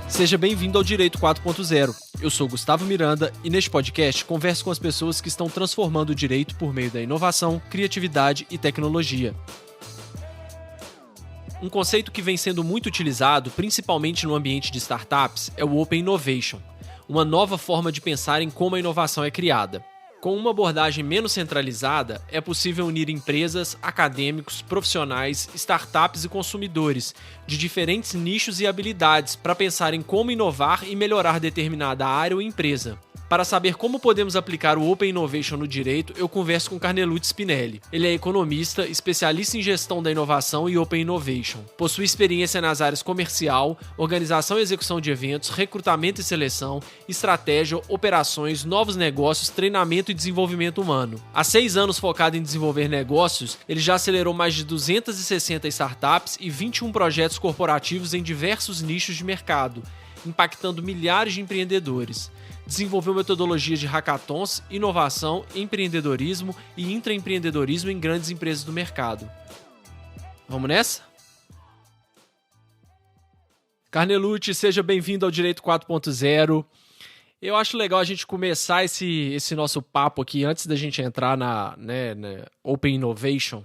Seja bem-vindo ao Direito 4.0. Eu sou Gustavo Miranda e neste podcast converso com as pessoas que estão transformando o direito por meio da inovação, criatividade e tecnologia. Um conceito que vem sendo muito utilizado, principalmente no ambiente de startups, é o Open Innovation, uma nova forma de pensar em como a inovação é criada. Com uma abordagem menos centralizada, é possível unir empresas, acadêmicos, profissionais, startups e consumidores de diferentes nichos e habilidades para pensar em como inovar e melhorar determinada área ou empresa. Para saber como podemos aplicar o Open Innovation no direito, eu converso com Carnelucci Spinelli. Ele é economista, especialista em gestão da inovação e Open Innovation. Possui experiência nas áreas comercial, organização e execução de eventos, recrutamento e seleção, estratégia, operações, novos negócios, treinamento e desenvolvimento humano. Há 6 anos focado em desenvolver negócios, ele já acelerou mais de 260 startups e 21 projetos corporativos em diversos nichos de mercado, impactando milhares de empreendedores. Desenvolveu metodologias de hackathons, inovação, empreendedorismo e intraempreendedorismo em grandes empresas do mercado. Vamos nessa? Carnelucci, seja bem-vindo ao Direito 4.0. Eu acho legal a gente começar esse nosso papo aqui, antes da gente entrar na Open Innovation,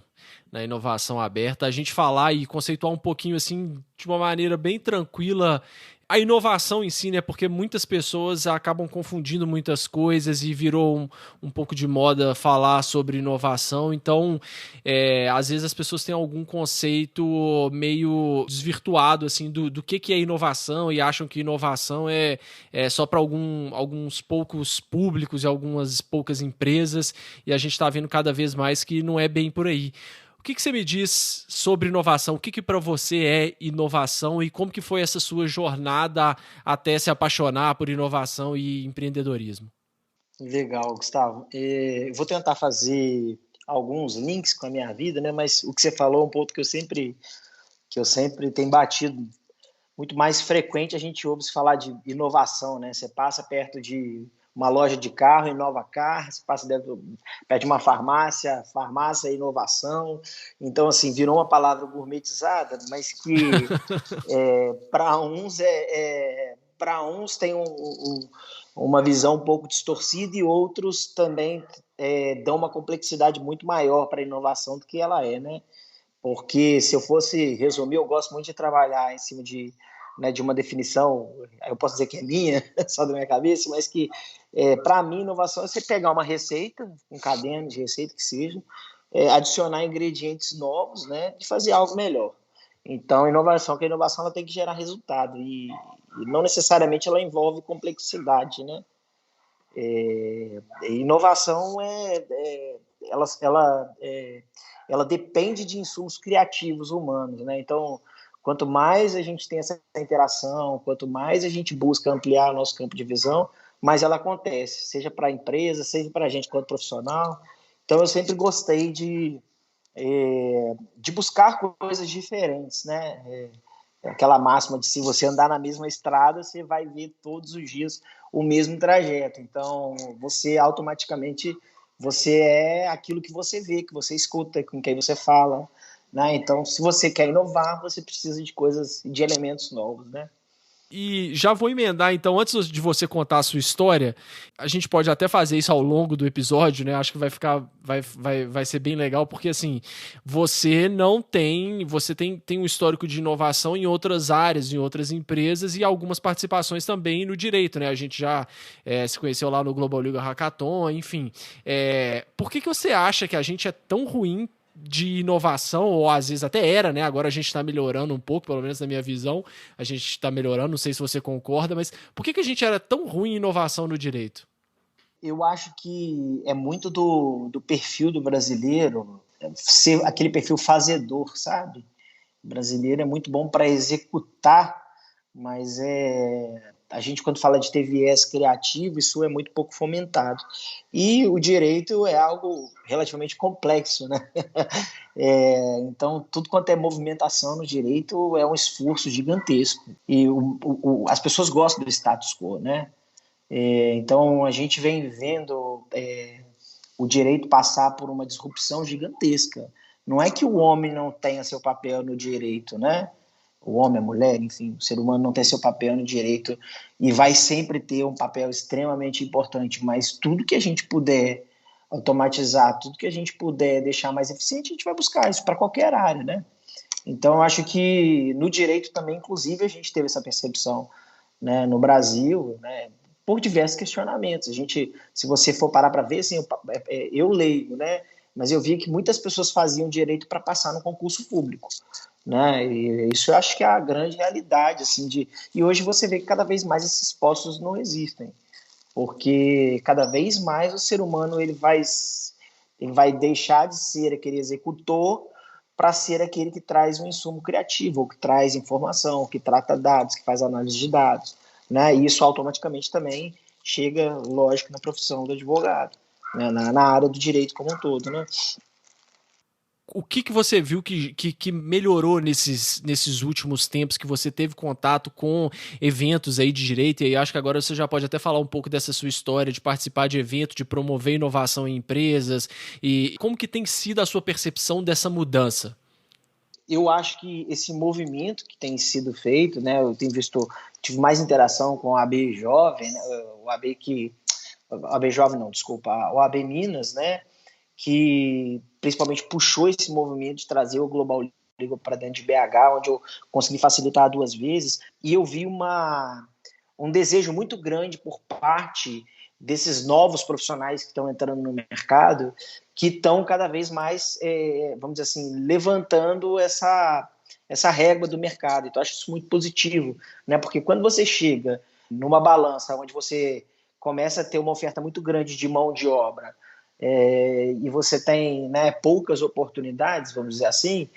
na inovação aberta, a gente falar e conceituar um pouquinho assim, de uma maneira bem tranquila, a inovação em si, né? Porque muitas pessoas acabam confundindo muitas coisas e virou um pouco de moda falar sobre inovação. Então, às vezes as pessoas têm algum conceito meio desvirtuado assim, do que é inovação e acham que inovação é só para alguns poucos públicos e algumas poucas empresas. E a gente está vendo cada vez mais que não é bem por aí. O que você me diz sobre inovação? O que para você é inovação e como que foi essa sua jornada até se apaixonar por inovação e empreendedorismo? Legal, Gustavo. Vou tentar fazer alguns links com a minha vida, né? Mas o que você falou é um ponto que eu sempre tenho batido. Muito mais frequente a gente ouve se falar de inovação, né? Você passa perto de uma loja de carro, inova carro, você passa perto de uma farmácia, farmácia, inovação. Então, assim, virou uma palavra gourmetizada, mas que para uns tem uma visão um pouco distorcida e outros também dão uma complexidade muito maior para a inovação do que ela é, né? Porque, se eu fosse resumir, eu gosto muito de trabalhar em cima de uma definição, eu posso dizer que é minha, só da minha cabeça, mas que, para mim, inovação é você pegar uma receita, um caderno de receita que seja, adicionar ingredientes novos, né, e fazer algo melhor. Então, a inovação ela tem que gerar resultado, e não necessariamente ela envolve complexidade, né? Inovação ela depende de insumos criativos humanos, né? Então, quanto mais a gente tem essa interação, quanto mais a gente busca ampliar o nosso campo de visão, mais ela acontece, seja para a empresa, seja para a gente quanto profissional. Então, eu sempre gostei de buscar coisas diferentes, né? Aquela máxima de se você andar na mesma estrada, você vai ver todos os dias o mesmo trajeto. Então, você automaticamente você é aquilo que você vê, que você escuta, com quem você fala, né? Então, se você quer inovar, você precisa de elementos novos, né? E já vou emendar, então, antes de você contar a sua história, a gente pode até fazer isso ao longo do episódio, né? Acho que vai ser bem legal, porque assim, você tem um histórico de inovação em outras áreas, em outras empresas e algumas participações também no direito, né? A gente já se conheceu lá no Global Legal Hackathon, enfim. Por que você acha que a gente é tão ruim de inovação, ou às vezes até era, né? Agora a gente está melhorando um pouco, pelo menos na minha visão, a gente está melhorando, não sei se você concorda, mas por que a gente era tão ruim em inovação no direito? Eu acho que é muito do perfil do brasileiro ser aquele perfil fazedor, sabe? O brasileiro é muito bom para executar, mas a gente, quando fala de ter viés criativo, isso é muito pouco fomentado. E o direito é algo relativamente complexo, né? Então, tudo quanto é movimentação no direito é um esforço gigantesco. E as pessoas gostam do status quo, né? Então, a gente vem vendo o direito passar por uma disrupção gigantesca. Não é que o homem não tenha seu papel no direito, né? O homem, a mulher, enfim, o ser humano não tem seu papel no direito e vai sempre ter um papel extremamente importante, mas tudo que a gente puder automatizar, tudo que a gente puder deixar mais eficiente, a gente vai buscar isso para qualquer área, né? Então, eu acho que no direito também, inclusive, a gente teve essa percepção, né, no Brasil, né, por diversos questionamentos. A gente, se você for parar para ver, assim, eu leigo, né, mas eu vi que muitas pessoas faziam direito para passar no concurso público, né, e isso eu acho que é a grande realidade, assim, e hoje você vê que cada vez mais esses postos não existem, porque cada vez mais o ser humano ele vai deixar de ser aquele executor para ser aquele que traz um insumo criativo, ou que traz informação, que trata dados, que faz análise de dados, né? E isso automaticamente também chega, lógico, na profissão do advogado, né? Na área do direito como um todo, né? O que você viu que melhorou nesses últimos tempos que você teve contato com eventos aí de direito? E aí acho que agora você já pode até falar um pouco dessa sua história de participar de evento, de promover inovação em empresas, e como que tem sido a sua percepção dessa mudança? Eu acho que esse movimento que tem sido feito, né? Eu tenho visto, tive mais interação com o AB Jovem, né? O AB Jovem não, desculpa, o AB Minas, né? Que principalmente puxou esse movimento de trazer o Global Legal para dentro de BH, onde eu consegui facilitar 2 vezes, e eu vi um desejo muito grande por parte desses novos profissionais que estão entrando no mercado, que estão cada vez mais, vamos dizer assim, levantando essa régua do mercado. Então, eu acho isso muito positivo, né? Porque quando você chega numa balança onde você começa a ter uma oferta muito grande de mão de obra, e você tem, né, poucas oportunidades, vamos dizer assim,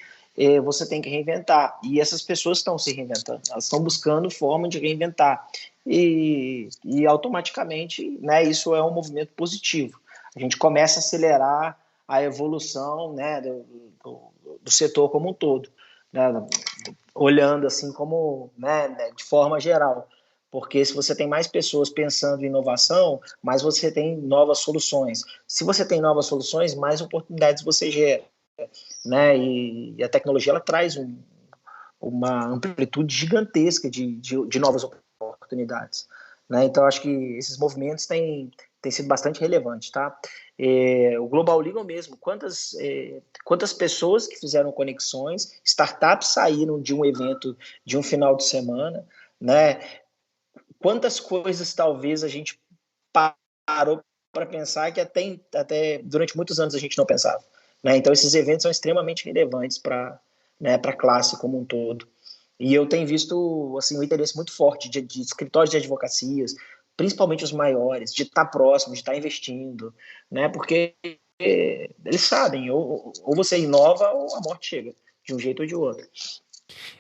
você tem que reinventar. E essas pessoas estão se reinventando, elas estão buscando forma de reinventar. E automaticamente, né, isso é um movimento positivo. A gente começa a acelerar a evolução, né, do setor como um todo, né, olhando assim como, né, de forma geral. Porque se você tem mais pessoas pensando em inovação, mais você tem novas soluções. Se você tem novas soluções, mais oportunidades você gera, né? E a tecnologia ela traz uma amplitude gigantesca de novas oportunidades, né? Então, acho que esses movimentos têm sido bastante relevantes, tá? O Global Legal mesmo, quantas pessoas que fizeram conexões, startups saíram de um evento, de um final de semana, né? Quantas coisas talvez a gente parou para pensar que até durante muitos anos a gente não pensava, né? Então esses eventos são extremamente relevantes para, né, para a classe como um todo. E eu tenho visto assim um interesse muito forte de escritórios de advocacias, principalmente os maiores, de estar próximo, de estar investindo, né? Porque eles sabem, ou você inova ou a morte chega, de um jeito ou de outro.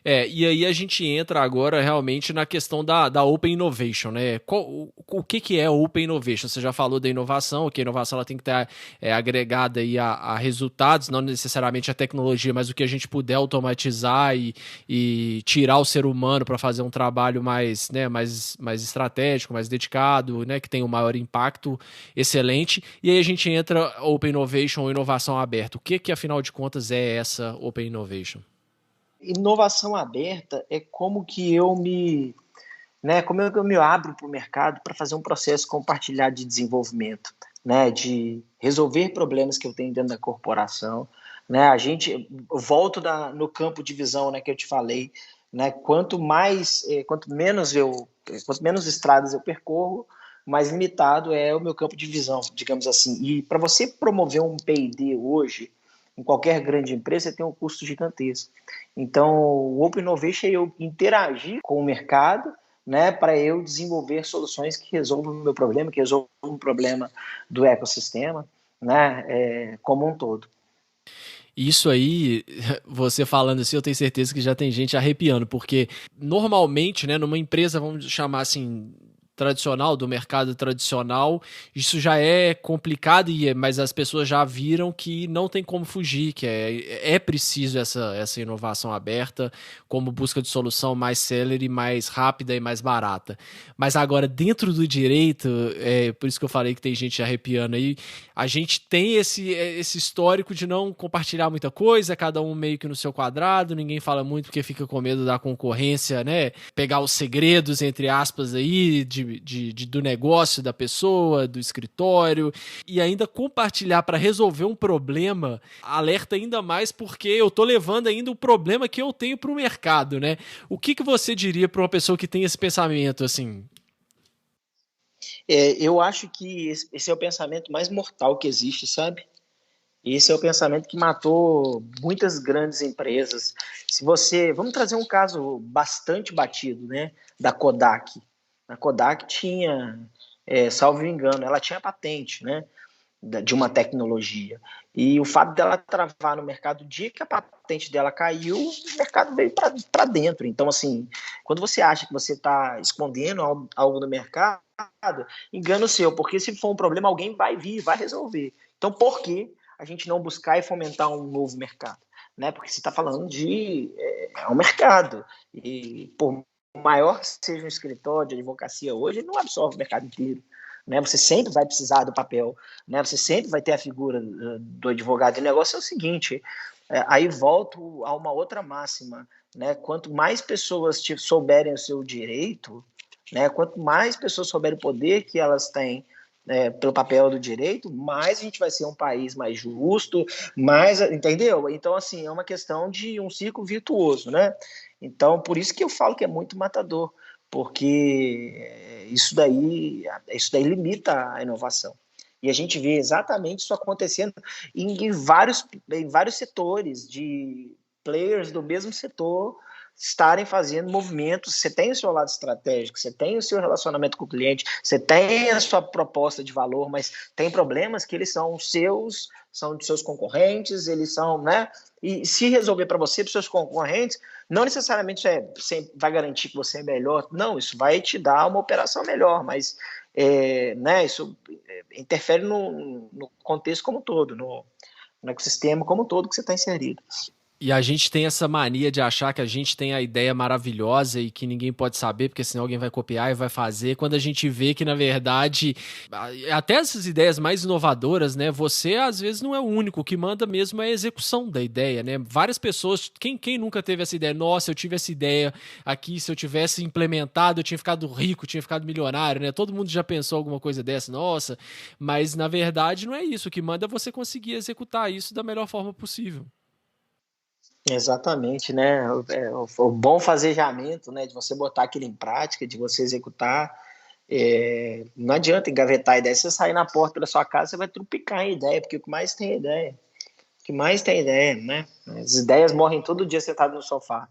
E aí a gente entra agora realmente na questão da Open Innovation, né? O que é Open Innovation? Você já falou da inovação, que a inovação ela tem que estar agregada aí a resultados, não necessariamente a tecnologia, mas o que a gente puder automatizar e tirar o ser humano para fazer um trabalho mais, né, mais estratégico, mais dedicado, né, que tem um maior impacto, excelente. E aí a gente entra Open Innovation ou inovação aberta. O que afinal de contas é essa Open Innovation? Inovação aberta é como que eu me, né, como eu me abro para o mercado para fazer um processo compartilhado de desenvolvimento, né, de resolver problemas que eu tenho dentro da corporação, né, eu volto no campo de visão, né, que eu te falei, né, quanto menos estradas eu percorro, mais limitado é o meu campo de visão, digamos assim. E para você promover um P&D hoje, em qualquer grande empresa, você tem um custo gigantesco. Então, o Open Innovation é eu interagir com o mercado, né, para eu desenvolver soluções que resolvam o meu problema, que resolvam o problema do ecossistema, né, como um todo. Isso aí, você falando assim, eu tenho certeza que já tem gente arrepiando, porque normalmente, né, numa empresa, vamos chamar assim, tradicional, do mercado tradicional, isso já é complicado, mas as pessoas já viram que não tem como fugir, que é preciso essa inovação aberta como busca de solução mais célere, mais rápida e mais barata. Mas agora, dentro do direito, por isso que eu falei que tem gente arrepiando aí, a gente tem esse histórico de não compartilhar muita coisa, cada um meio que no seu quadrado, ninguém fala muito porque fica com medo da concorrência, né? Pegar os segredos, entre aspas, aí, do negócio da pessoa, do escritório, e ainda compartilhar para resolver um problema, alerta ainda mais porque eu tô levando ainda o problema que eu tenho para o mercado, né? O que você diria para uma pessoa que tem esse pensamento, assim? Eu acho que esse é o pensamento mais mortal que existe, sabe? Esse é o pensamento que matou muitas grandes empresas. Vamos trazer um caso bastante batido, né? Da Kodak. A Kodak tinha, salvo engano, ela tinha patente, né? De uma tecnologia. E o fato dela travar no mercado, o dia que a patente dela caiu, o mercado veio para dentro. Então, assim, quando você acha que você está escondendo algo no mercado, engano seu, porque se for um problema, alguém vai vir, vai resolver. Então, por que a gente não buscar e fomentar um novo mercado? Né? Porque você está falando de um mercado. E por maior que seja um escritório de advocacia hoje, ele não absorve o mercado inteiro. Né? Você sempre vai precisar do papel, né? Você sempre vai ter a figura do advogado. E o negócio é o seguinte, aí volto a uma outra máxima, né? Quanto mais pessoas souberem o seu direito, né? Quanto mais pessoas souberem o poder que elas têm pelo papel do direito, mais a gente vai ser um país mais justo, mais, entendeu? Então, assim, é uma questão de um ciclo virtuoso, né? Então, por isso que eu falo que é muito matador, porque isso daí limita a inovação. E a gente vê exatamente isso acontecendo em vários setores, de players do mesmo setor estarem fazendo movimentos. Você tem o seu lado estratégico, você tem o seu relacionamento com o cliente, você tem a sua proposta de valor, mas tem problemas que eles são seus, são de seus concorrentes, eles são, né? E se resolver para você, para os seus concorrentes, não necessariamente você vai garantir que você é melhor, não, isso vai te dar uma operação melhor, mas né, isso interfere no contexto como um todo, no ecossistema como um todo que você está inserido. E a gente tem essa mania de achar que a gente tem a ideia maravilhosa e que ninguém pode saber, porque senão alguém vai copiar e vai fazer, quando a gente vê que, na verdade, até essas ideias mais inovadoras, né, você às vezes não é o único, o que manda mesmo é a execução da ideia, né? Várias pessoas, quem nunca teve essa ideia? Nossa, eu tive essa ideia aqui, se eu tivesse implementado, eu tinha ficado rico, tinha ficado milionário, né? Todo mundo já pensou alguma coisa dessa, nossa, mas na verdade não é isso, o que manda é você conseguir executar isso da melhor forma possível. Exatamente, né? O bom farejamento, né? De você botar aquilo em prática, de você executar. Não adianta engavetar a ideia. Se você sair na porta da sua casa, você vai trupicar em ideia, porque o que mais tem é ideia. O que mais tem ideia, né? As ideias morrem todo dia sentado no sofá.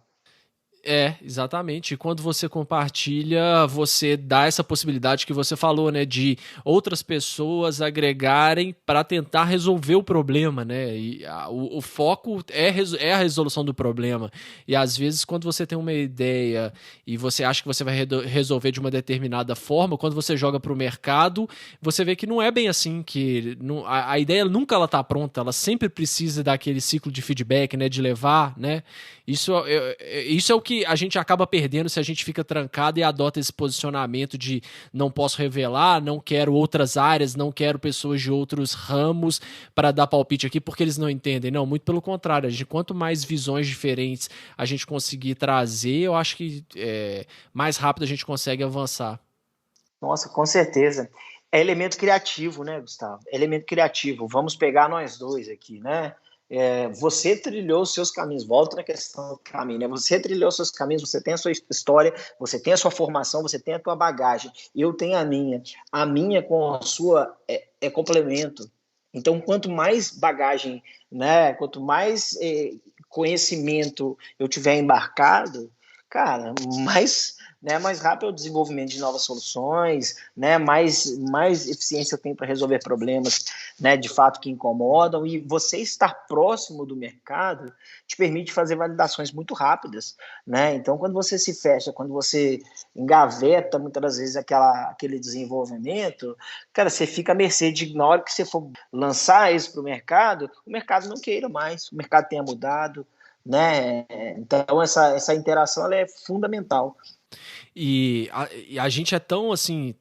Exatamente. E quando você compartilha, você dá essa possibilidade que você falou, né, de outras pessoas agregarem para tentar resolver o problema, né? E o foco é a resolução do problema. E às vezes, quando você tem uma ideia e você acha que você vai resolver de uma determinada forma, quando você joga para o mercado, você vê que não é bem assim, que a ideia nunca ela tá pronta, ela sempre precisa daquele ciclo de feedback, né, de levar, né? Isso é o que a gente acaba perdendo se a gente fica trancado e adota esse posicionamento de não posso revelar, não quero outras áreas, não quero pessoas de outros ramos para dar palpite aqui porque eles não entendem. Não, muito pelo contrário. Quanto mais visões diferentes a gente conseguir trazer, eu acho que mais rápido a gente consegue avançar. Nossa, com certeza. É elemento criativo, né, Gustavo? É elemento criativo. Vamos pegar nós dois aqui, né? Você trilhou os seus caminhos, volta na questão do caminho, né? Você trilhou os seus caminhos, você tem a sua história, você tem a sua formação, você tem a tua bagagem, eu tenho a minha com a sua é complemento. Então, quanto mais bagagem, né? Quanto mais conhecimento eu tiver embarcado, cara, né, mais rápido é o desenvolvimento de novas soluções, né, mais eficiência eu tenho para resolver problemas, né, de fato que incomodam, e você estar próximo do mercado te permite fazer validações muito rápidas, né? Então, quando você se fecha, quando você engaveta muitas das vezes aquele desenvolvimento, cara, você fica à mercê de, na hora que você for lançar isso para o mercado não queira mais, o mercado tenha mudado, né? Então, essa interação ela é fundamental. E a gente é tão assim,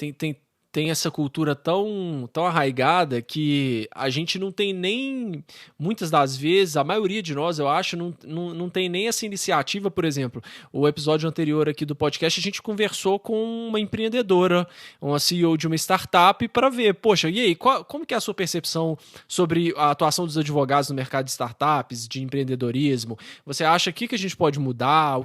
tem essa cultura tão arraigada que a gente não tem nem, muitas das vezes, a maioria de nós, eu acho, não tem nem essa iniciativa. Por exemplo, o episódio anterior aqui do podcast, a gente conversou com uma empreendedora, uma CEO de uma startup, para ver, poxa, e aí, como que é a sua percepção sobre a atuação dos advogados no mercado de startups, de empreendedorismo? Você acha que a gente pode mudar?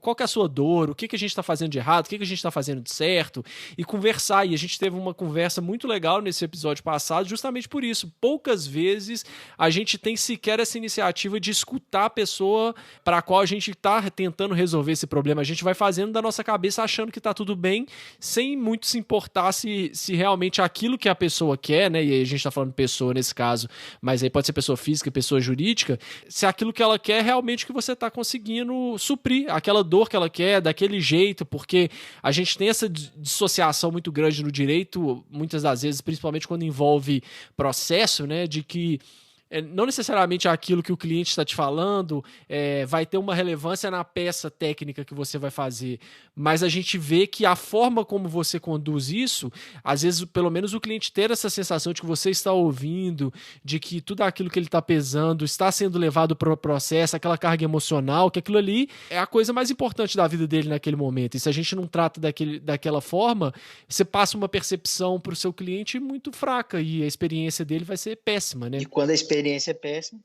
Qual que é a sua dor? O que a gente está fazendo de errado? O que a gente está fazendo de certo? E conversar. E a gente teve uma conversa muito legal nesse episódio passado, justamente por isso. Poucas vezes a gente tem sequer essa iniciativa de escutar a pessoa para a qual a gente está tentando resolver esse problema. A gente vai fazendo da nossa cabeça achando que está tudo bem, sem muito se importar se realmente aquilo que a pessoa quer, né? E aí a gente está falando pessoa nesse caso, mas aí pode ser pessoa física, pessoa jurídica, se aquilo que ela quer é realmente que você está conseguindo suprir aquela dor que ela quer, daquele jeito, porque a gente tem essa dissociação muito grande no direito, muitas das vezes, principalmente quando envolve processo, né, de que não necessariamente aquilo que o cliente está te falando vai ter uma relevância na peça técnica que você vai fazer, mas a gente vê que a forma como você conduz isso, às vezes, pelo menos o cliente ter essa sensação de que você está ouvindo, de que tudo aquilo que ele está pesando está sendo levado para o processo, aquela carga emocional, que aquilo ali é a coisa mais importante da vida dele naquele momento. E se a gente não trata daquela forma, você passa uma percepção para o seu cliente muito fraca e a experiência dele vai ser péssima, né? E quando a experiência é péssima,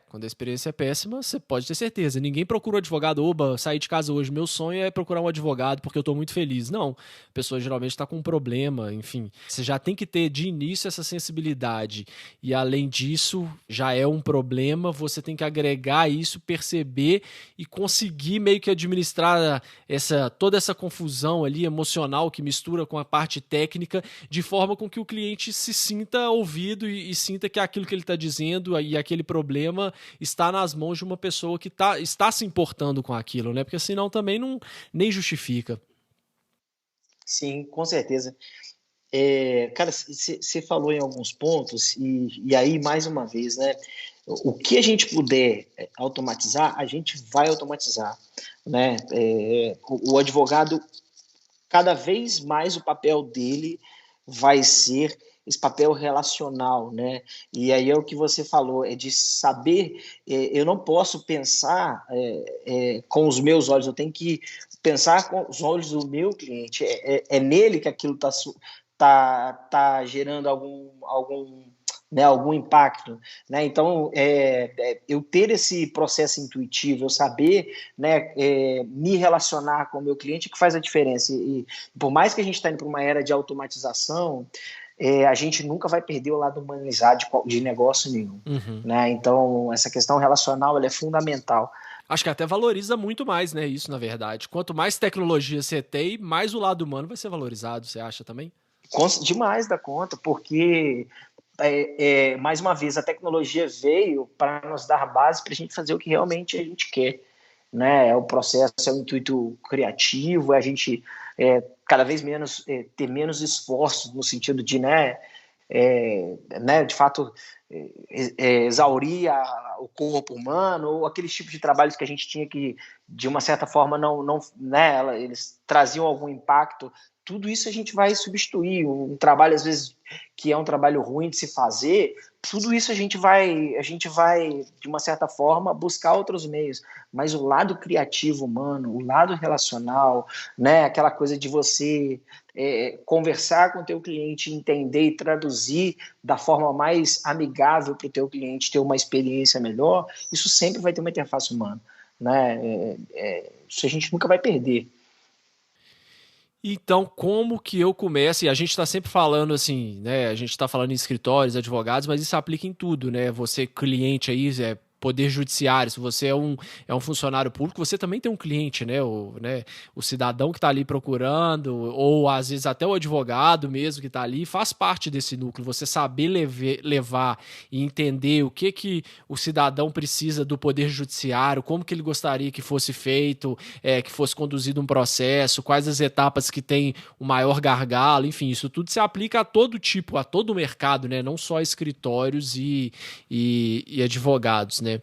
Quando a experiência é péssima, você pode ter certeza. Ninguém procura um advogado, oba, sair de casa hoje, meu sonho é procurar um advogado porque eu tô muito feliz. Não, a pessoa geralmente tá com um problema, enfim. Você já tem que ter de início essa sensibilidade. E além disso, já é um problema, você tem que agregar isso, perceber e conseguir meio que administrar toda essa confusão ali emocional que mistura com a parte técnica, de forma com que o cliente se sinta ouvido e sinta que aquilo que ele tá dizendo e aquele problema está nas mãos de uma pessoa que está se importando com aquilo, né? Porque senão também nem justifica. sim, com certeza. Cara, você falou em alguns pontos, e aí, mais uma vez, né? O que a gente puder automatizar, a gente vai automatizar, né? O advogado, cada vez mais o papel dele vai ser esse papel relacional, né? E aí é o que você falou, é de saber, eu não posso pensar com os meus olhos, eu tenho que pensar com os olhos do meu cliente, é nele que aquilo tá gerando algum impacto, né? Então, eu ter esse processo intuitivo, eu saber, né, me relacionar com o meu cliente, que faz a diferença. E por mais que a gente está indo para uma era de automatização, a gente nunca vai perder o lado humanizado de negócio nenhum, né? Então, essa questão relacional ela é fundamental. Acho que até valoriza muito mais, né? Isso, na verdade. Quanto mais tecnologia você tem, mais o lado humano vai ser valorizado, você acha também? Demais da conta, porque mais uma vez, a tecnologia veio para nos dar base para a gente fazer o que realmente a gente quer, né? É o processo, é o intuito criativo, é a gente cada vez menos ter menos esforço no sentido de, né, de fato, exaurir o corpo humano, ou aqueles tipos de trabalhos que a gente tinha que, de uma certa forma, não, né, eles traziam algum impacto. Tudo isso a gente vai substituir. Um trabalho, às vezes, que é um trabalho ruim de se fazer, tudo isso a gente vai, de uma certa forma, buscar outros meios. Mas o lado criativo humano, o lado relacional, né, aquela coisa de você conversar com o teu cliente, entender e traduzir da forma mais amigável para o teu cliente ter uma experiência melhor, isso sempre vai ter uma interface humana, né? Isso a gente nunca vai perder. Então, como que eu começo? E a gente está sempre falando assim, né? A gente está falando em escritórios, advogados, mas isso aplica em tudo, né? Você, cliente aí, poder judiciário, se você é um funcionário público, você também tem um cliente, né? O cidadão que está ali procurando, ou às vezes até o advogado mesmo que está ali, faz parte desse núcleo. Você saber levar e entender o que o cidadão precisa do poder judiciário, como que ele gostaria que fosse feito, que fosse conduzido um processo, quais as etapas que tem o maior gargalo, enfim, isso tudo se aplica a todo tipo, a todo o mercado, né? Não só escritórios e advogados, né?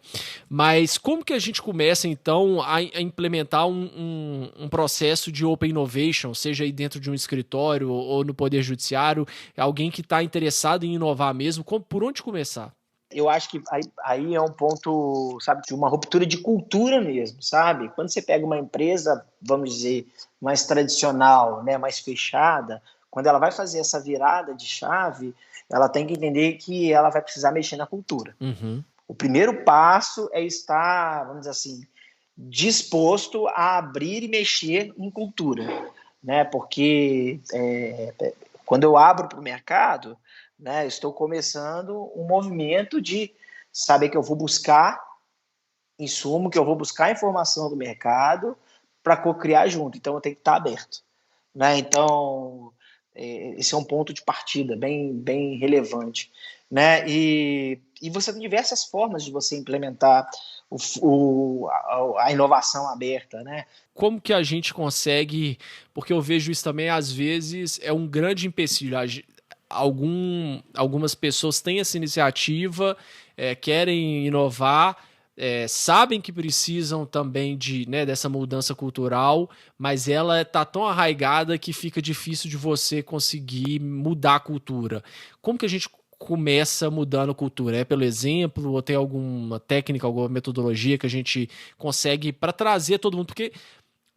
Mas como que a gente começa, então, a implementar um processo de Open Innovation, seja aí dentro de um escritório ou no Poder Judiciário, alguém que está interessado em inovar mesmo, por onde começar? Eu acho que aí é um ponto, sabe, de uma ruptura de cultura mesmo, sabe? Quando você pega uma empresa, vamos dizer, mais tradicional, né, mais fechada, quando ela vai fazer essa virada de chave, ela tem que entender que ela vai precisar mexer na cultura. Uhum. O primeiro passo é estar, vamos dizer assim, disposto a abrir e mexer em cultura, né? Porque quando eu abro para o mercado, né, estou começando um movimento de saber que eu vou buscar insumo, que eu vou buscar informação do mercado para co-criar junto. Então, eu tenho que estar aberto, né? Então, esse é um ponto de partida bem relevante, né? E você tem diversas formas de você implementar a inovação aberta, né? Como que a gente consegue, porque eu vejo isso também, às vezes, é um grande empecilho. Algumas pessoas têm essa iniciativa, querem inovar, sabem que precisam também dessa mudança cultural, mas ela está tão arraigada que fica difícil de você conseguir mudar a cultura. Como que a gente começa mudando a cultura? É pelo exemplo ou tem alguma técnica, alguma metodologia que a gente consegue para trazer todo mundo? Porque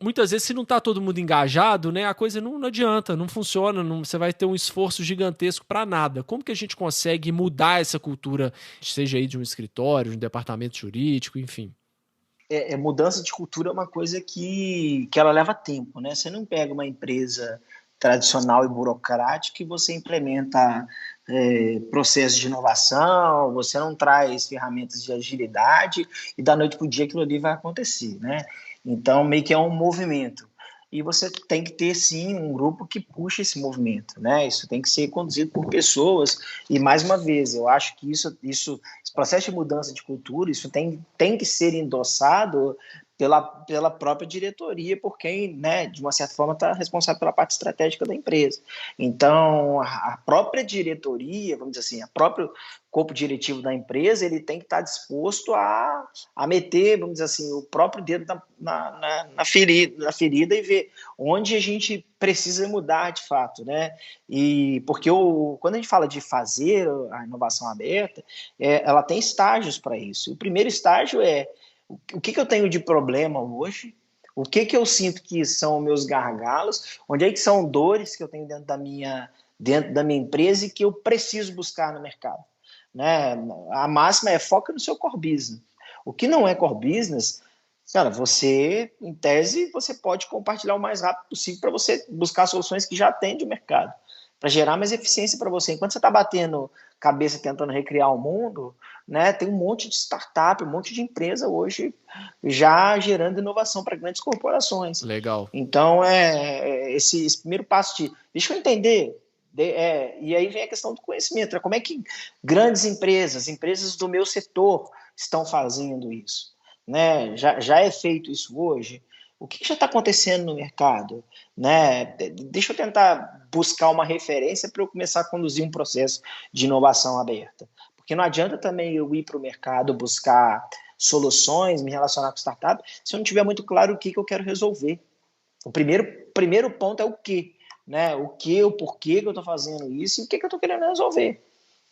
muitas vezes, se não tá todo mundo engajado, né, a coisa não adianta, não funciona, você vai ter um esforço gigantesco para nada. Como que a gente consegue mudar essa cultura, seja aí de um escritório, de um departamento jurídico, enfim? Mudança de cultura é uma coisa que ela leva tempo, né? Você não pega uma empresa tradicional e burocrática e você implementa processos de inovação, você não traz ferramentas de agilidade e da noite para o dia aquilo ali vai acontecer, né? Então, meio que é um movimento. E você tem que ter, sim, um grupo que puxa esse movimento, né? Isso tem que ser conduzido por pessoas. E, mais uma vez, eu acho que esse processo de mudança de cultura, isso tem que ser endossado pela própria diretoria, por quem, né, de uma certa forma, está responsável pela parte estratégica da empresa. Então, a própria diretoria, vamos dizer assim, o próprio corpo diretivo da empresa, ele tem que estar disposto a meter, vamos dizer assim, o próprio dedo na ferida e ver onde a gente precisa mudar de fato, né? E porque quando a gente fala de fazer a inovação aberta, ela tem estágios para isso. O primeiro estágio é o que eu tenho de problema hoje, o que eu sinto que são meus gargalos, onde é que são dores que eu tenho dentro da minha empresa e que eu preciso buscar no mercado, né? A máxima é foca no seu core business. O que não é core business, cara, você, em tese, você pode compartilhar o mais rápido possível para você buscar soluções que já atendem o mercado, para gerar mais eficiência para você. Enquanto você está batendo cabeça tentando recriar o mundo, né, tem um monte de startup, um monte de empresa hoje já gerando inovação para grandes corporações. Legal. Então, esse primeiro passo de, deixa eu entender, e aí vem a questão do conhecimento, né? Como é que grandes empresas do meu setor estão fazendo isso? Né? Já é feito isso hoje? O que já está acontecendo no mercado? Né? Deixa eu tentar buscar uma referência para eu começar a conduzir um processo de inovação aberta. Porque não adianta também eu ir para o mercado buscar soluções, me relacionar com startup, se eu não tiver muito claro o que eu quero resolver. O primeiro ponto é o quê? Né? O porquê que eu estou fazendo isso e o que eu estou querendo resolver.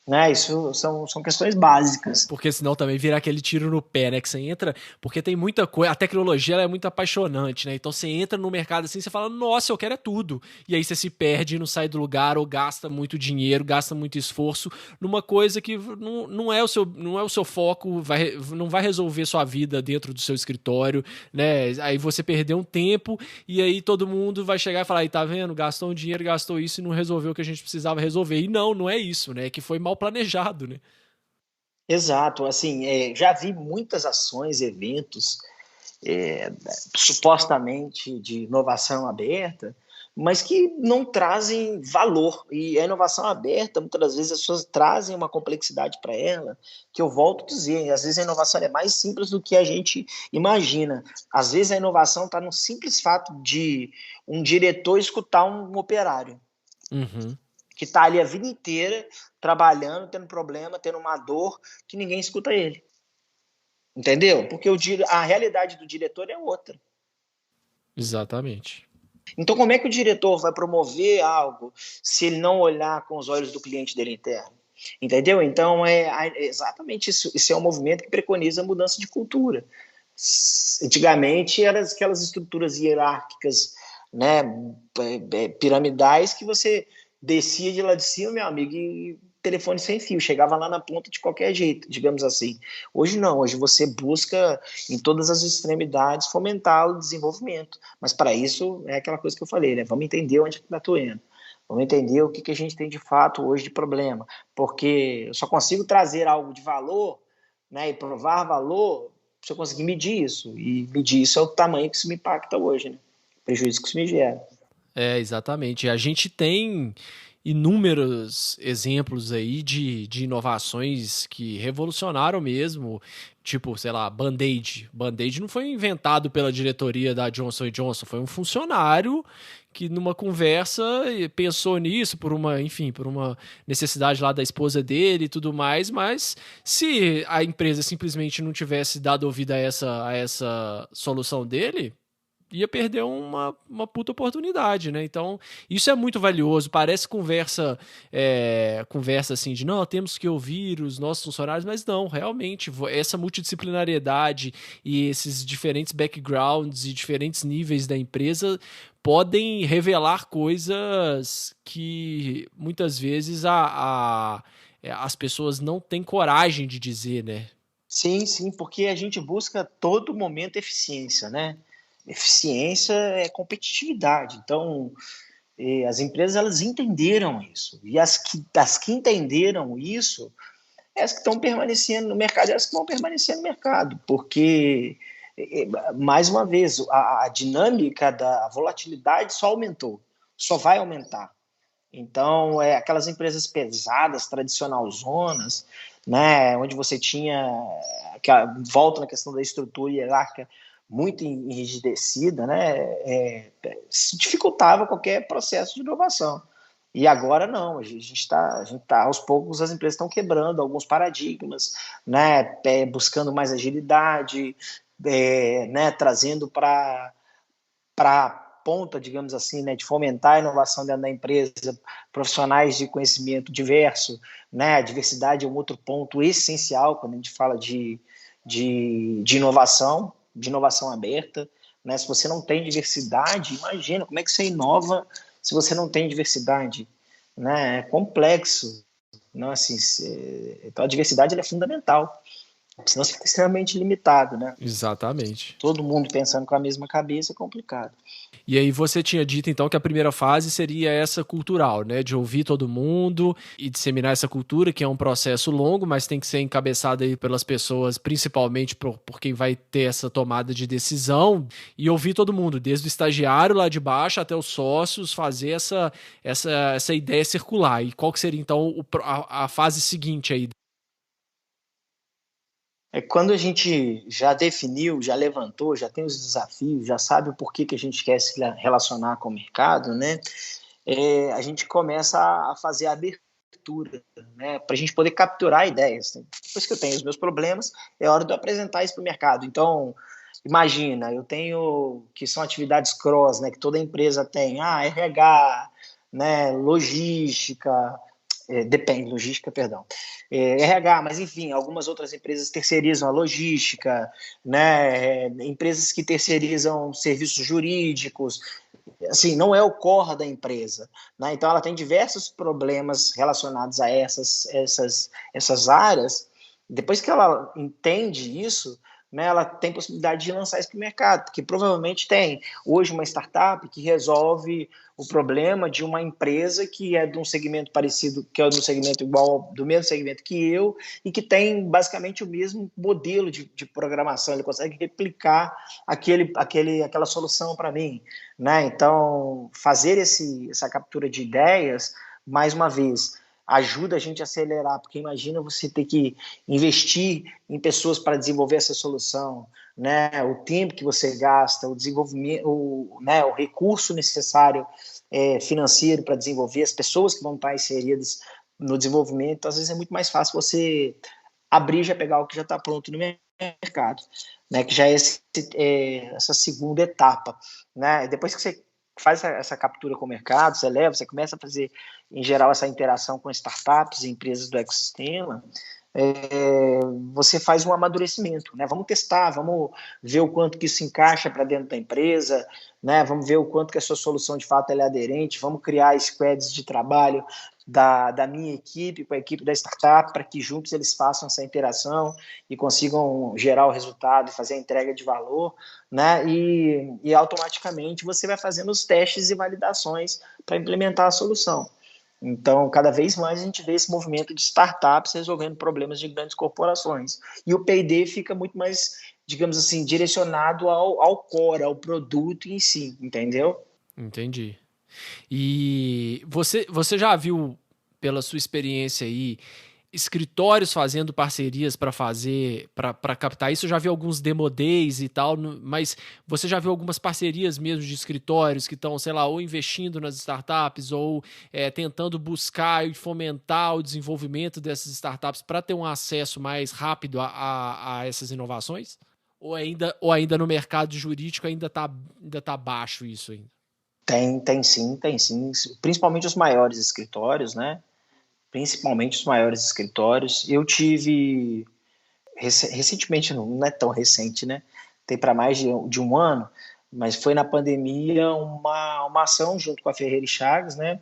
Né? Isso são questões básicas. Porque senão também vira aquele tiro no pé, né? Que você entra, porque tem muita coisa, a tecnologia ela é muito apaixonante, né? Então você entra no mercado assim, você fala, nossa, eu quero é tudo. E aí você se perde, não sai do lugar, ou gasta muito dinheiro, gasta muito esforço numa coisa que não é o seu foco, não vai resolver sua vida dentro do seu escritório, né? Aí você perdeu um tempo e aí todo mundo vai chegar e falar, aí tá vendo? Gastou um dinheiro, gastou isso e não resolveu o que a gente precisava resolver. E não é isso, né? É que foi mal planejado, né? Exato, assim, já vi muitas ações, eventos, é, supostamente de inovação aberta, mas que não trazem valor. E a inovação aberta, muitas das vezes, as pessoas trazem uma complexidade para ela, que eu volto a dizer, às vezes a inovação é mais simples do que a gente imagina. Às vezes a inovação está no simples fato de um diretor escutar um operário, Uhum. que está ali a vida inteira trabalhando, tendo problema, tendo uma dor, que ninguém escuta ele. Entendeu? Porque a realidade do diretor é outra. Exatamente. Então, como é que o diretor vai promover algo se ele não olhar com os olhos do cliente dele interno? Entendeu? Então, exatamente isso. Isso é um movimento que preconiza a mudança de cultura. Antigamente, eram aquelas estruturas hierárquicas, né, piramidais, que você descia de lá de cima, meu amigo, e telefone sem fio, chegava lá na ponta de qualquer jeito, digamos assim. Hoje não, hoje você busca em todas as extremidades fomentar o desenvolvimento, mas para isso é aquela coisa que eu falei, né? Vamos entender onde está doendo, vamos entender o que a gente tem de fato hoje de problema, porque eu só consigo trazer algo de valor, né, e provar valor se eu conseguir medir isso, e medir isso é o tamanho que isso me impacta hoje, né? O prejuízo que isso me gera. Exatamente. A gente tem inúmeros exemplos aí de inovações que revolucionaram mesmo, tipo, sei lá, Band-Aid. Band-Aid não foi inventado pela diretoria da Johnson Johnson, foi um funcionário que numa conversa pensou nisso por uma, enfim, por uma necessidade lá da esposa dele e tudo mais, mas se a empresa simplesmente não tivesse dado ouvido a essa solução dele, ia perder uma puta oportunidade, né? Então, isso é muito valioso. Parece conversa assim de não, temos que ouvir os nossos funcionários, mas não, realmente, essa multidisciplinariedade e esses diferentes backgrounds e diferentes níveis da empresa podem revelar coisas que muitas vezes as pessoas não têm coragem de dizer, né? Sim, sim, porque a gente busca a todo momento eficiência, né? Eficiência é competitividade. Então, as empresas elas entenderam isso. E as que entenderam isso, as que estão permanecendo no mercado, elas que vão permanecer no mercado, porque, mais uma vez, a dinâmica da volatilidade só aumentou, só vai aumentar. Então, aquelas empresas pesadas, tradicional zonas, né, onde você tinha, volta na questão da estrutura hierárquica muito enrijecida, né, se dificultava qualquer processo de inovação. E agora não, a gente está, aos poucos as empresas estão quebrando alguns paradigmas, né, buscando mais agilidade, né, trazendo para ponta, digamos assim, né, de fomentar a inovação dentro da empresa, profissionais de conhecimento diverso, né, a diversidade é um outro ponto essencial quando a gente fala de inovação aberta, né, se você não tem diversidade, imagina, como é que você inova se você não tem diversidade, né, é complexo, não, assim, então a diversidade ela é fundamental, senão você fica extremamente limitado, né, Exatamente. todo mundo pensando com a mesma cabeça é complicado. E aí você tinha dito então que a primeira fase seria essa cultural, né, de ouvir todo mundo e disseminar essa cultura, que é um processo longo, mas tem que ser encabeçado aí pelas pessoas, principalmente por quem vai ter essa tomada de decisão, e ouvir todo mundo, desde o estagiário lá de baixo até os sócios, fazer essa ideia circular. E qual que seria então a fase seguinte aí? Quando a gente já definiu, já levantou, já tem os desafios, já sabe o porquê que a gente quer se relacionar com o mercado, né? A gente começa a fazer a abertura, né? Para a gente poder capturar ideias. Depois que eu tenho os meus problemas, é hora de eu apresentar isso para o mercado. Então, imagina, eu tenho que são atividades cross, né? Que toda empresa tem, RH, né? Logística, depende, logística, perdão. RH, mas enfim, algumas outras empresas terceirizam a logística, né? Empresas que terceirizam serviços jurídicos, assim, não é o core da empresa, né? Então ela tem diversos problemas relacionados a essas áreas. Depois que ela entende isso, né, ela tem possibilidade de lançar isso para o mercado, porque provavelmente tem hoje uma startup que resolve o problema de uma empresa que é de um segmento parecido, que é de um segmento igual, do mesmo segmento que eu, e que tem basicamente o mesmo modelo de programação, ele consegue replicar aquela solução para mim, né? Então, fazer essa captura de ideias, mais uma vez, ajuda a gente a acelerar, porque imagina você ter que investir em pessoas para desenvolver essa solução, né? O tempo que você gasta, o desenvolvimento, né? O recurso necessário financeiro para desenvolver, as pessoas que vão estar inseridas no desenvolvimento, às vezes é muito mais fácil você abrir e já pegar o que já está pronto no mercado, né? Que já é essa segunda etapa, né? Depois que você faz essa captura com o mercado, você leva, você começa a fazer, em geral, essa interação com startups e empresas do ecossistema, você faz um amadurecimento, né? Vamos testar, vamos ver o quanto que isso encaixa para dentro da empresa, né? Vamos ver o quanto que a sua solução de fato é aderente, vamos criar squads de trabalho da minha equipe com a equipe da startup para que juntos eles façam essa interação e consigam gerar o resultado e fazer a entrega de valor, né? E automaticamente você vai fazendo os testes e validações para implementar a solução. Então, cada vez mais a gente vê esse movimento de startups resolvendo problemas de grandes corporações. E o P&D fica muito mais, digamos assim, direcionado ao core, ao produto em si, entendeu? Entendi. E você já viu, pela sua experiência aí, escritórios fazendo parcerias para captar isso? Eu já vi alguns demo days e tal, mas você já viu algumas parcerias mesmo de escritórios que estão, sei lá, ou investindo nas startups ou tentando buscar e fomentar o desenvolvimento dessas startups para ter um acesso mais rápido a essas inovações? Ou ainda no mercado jurídico ainda tá baixo isso ainda? Tem sim, tem sim. Principalmente os maiores escritórios, né? Principalmente os maiores escritórios. Eu tive recentemente, não é tão recente, né? Tem para mais de um ano, mas foi na pandemia uma ação junto com a Ferreira e Chagas, né?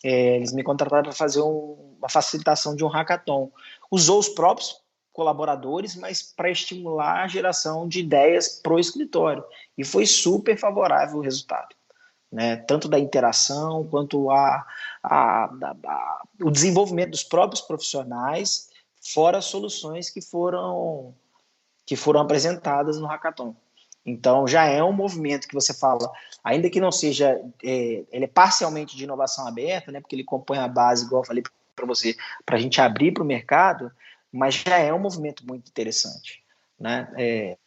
Eles me contrataram para fazer uma facilitação de um hackathon. Usou os próprios colaboradores, mas para estimular a geração de ideias para o escritório. E foi super favorável o resultado, né? Tanto da interação quanto o desenvolvimento dos próprios profissionais, fora as soluções que foram apresentadas no hackathon. Então, já é um movimento que você fala, ainda que não seja, ele é parcialmente de inovação aberta, né, porque ele compõe a base, igual eu falei para você, para a gente abrir para o mercado, mas já é um movimento muito interessante, né?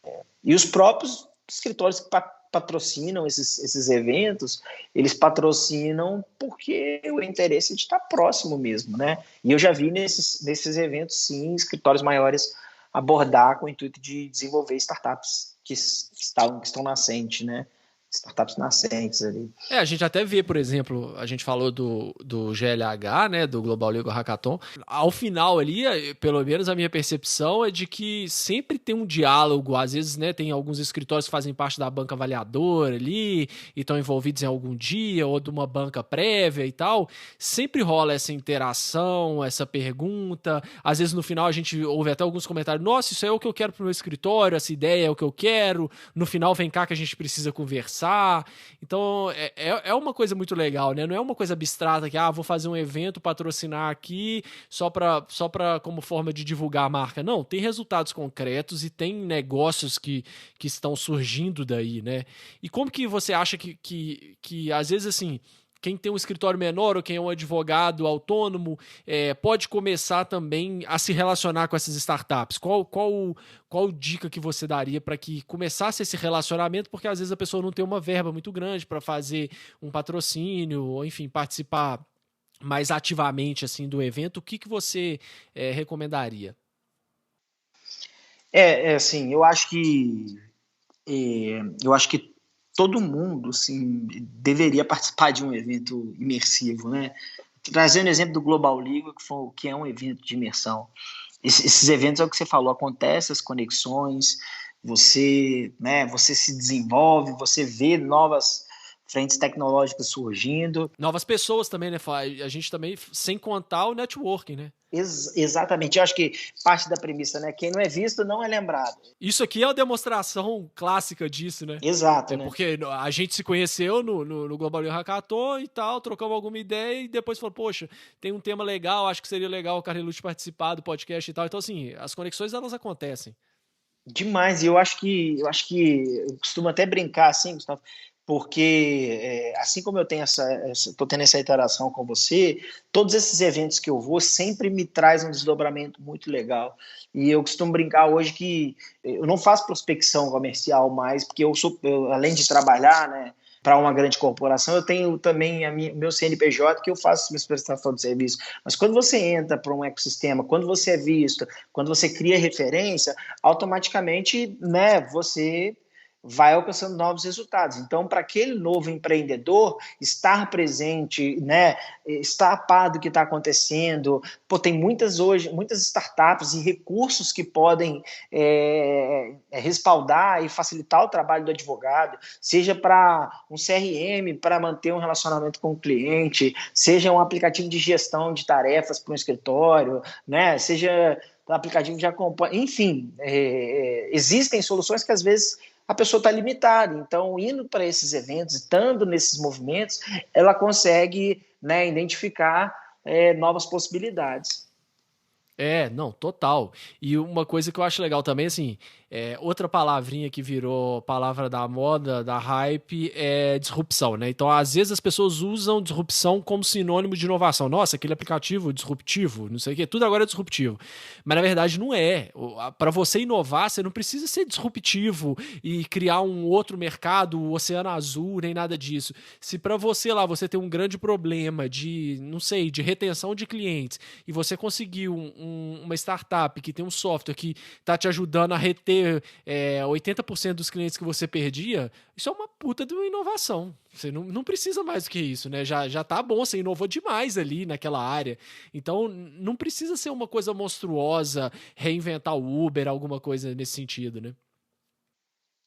E os próprios escritórios que patrocinam esses eventos, eles patrocinam porque o interesse é de estar próximo mesmo, né? E eu já vi nesses eventos, sim, escritórios maiores abordar com o intuito de desenvolver startups que estão nascentes, né? Startups nascentes ali. A gente até vê, por exemplo, a gente falou do GLH, né, do Global Legal Hackathon. Ao final ali, pelo menos a minha percepção é de que sempre tem um diálogo. Às vezes, né, tem alguns escritórios que fazem parte da banca avaliadora ali e estão envolvidos em algum dia ou de uma banca prévia e tal. Sempre rola essa interação, essa pergunta. Às vezes, no final, a gente ouve até alguns comentários. Nossa, isso é o que eu quero pro meu escritório, essa ideia é o que eu quero. No final, vem cá que a gente precisa conversar. Então, é uma coisa muito legal, né? Não é uma coisa abstrata que, vou fazer um evento, patrocinar aqui só pra como forma de divulgar a marca. Não, tem resultados concretos e tem negócios que estão surgindo daí, né? E como que você acha que às vezes, assim, quem tem um escritório menor ou quem é um advogado autônomo pode começar também a se relacionar com essas startups? Qual dica que você daria para que começasse esse relacionamento? Porque às vezes a pessoa não tem uma verba muito grande para fazer um patrocínio ou, enfim, participar mais ativamente assim do evento. O que você recomendaria? Assim, eu acho que todo mundo, assim, deveria participar de um evento imersivo, né? Trazendo o exemplo do Global Legal, que é um evento de imersão. Esses eventos é o que você falou, acontece as conexões, você se desenvolve, você vê novas frentes tecnológicas surgindo. Novas pessoas também, né? A gente também, sem contar o networking, né? Exatamente, eu acho que parte da premissa, né? Quem não é visto não é lembrado. Isso aqui é uma demonstração clássica disso, né? Exato, É né? porque a gente se conheceu no Global Hackathon e tal, trocamos alguma ideia e depois falou, poxa, tem um tema legal, acho que seria legal o Carrelucci participar do podcast e tal. Então, assim, as conexões, elas acontecem. Demais, e eu costumo até brincar assim, Gustavo, porque assim como eu tenho tô tendo essa interação com você, todos esses eventos que eu vou sempre me traz um desdobramento muito legal. E eu costumo brincar hoje que eu não faço prospecção comercial mais, porque além de trabalhar, né, para uma grande corporação, eu tenho também meu CNPJ que eu faço minha prestação de serviço. Mas quando você entra para um ecossistema, quando você é visto, quando você cria referência, automaticamente, né, você vai alcançando novos resultados. Então, para aquele novo empreendedor, estar presente, né, estar a par do que está acontecendo, tem muitas startups e recursos que podem respaldar e facilitar o trabalho do advogado, seja para um CRM, para manter um relacionamento com o cliente, seja um aplicativo de gestão de tarefas para um escritório, né, seja um aplicativo de acompanhamento, enfim, existem soluções que às vezes a pessoa está limitada. Então, indo para esses eventos, estando nesses movimentos, ela consegue, né, identificar novas possibilidades. Não, total. E uma coisa que eu acho legal também, assim, outra palavrinha que virou palavra da moda, da hype, é disrupção, né? Então, às vezes as pessoas usam disrupção como sinônimo de inovação. Nossa, aquele aplicativo disruptivo, não sei o quê, tudo agora é disruptivo. Mas na verdade não é. Para você inovar, você não precisa ser disruptivo e criar um outro mercado, o oceano azul, nem nada disso. Se para você lá, você tem um grande problema de, não sei, de retenção de clientes e você conseguiu uma startup que tem um software que está te ajudando a reter 80% dos clientes que você perdia, isso é uma puta de uma inovação. Você não precisa mais do que isso, né? Já tá bom, você inovou demais ali naquela área. Então, não precisa ser uma coisa monstruosa, reinventar o Uber, alguma coisa nesse sentido, né?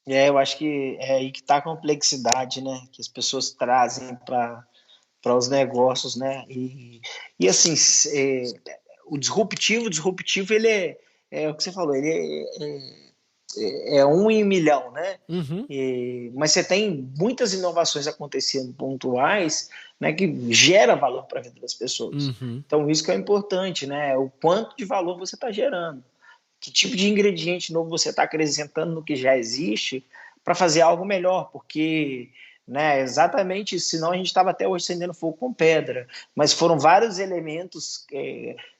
Eu acho que é aí que está a complexidade, né? Que as pessoas trazem para os negócios, né? E assim, o disruptivo, ele é o que você falou, ele é um em um milhão, né? Uhum. Mas você tem muitas inovações acontecendo pontuais, né, que gera valor para a vida das pessoas. Uhum. Então, isso que é importante, né? O quanto de valor você está gerando. Que tipo de ingrediente novo você está acrescentando no que já existe para fazer algo melhor, porque, né, exatamente isso, senão a gente estava até hoje acendendo fogo com pedra, mas foram vários elementos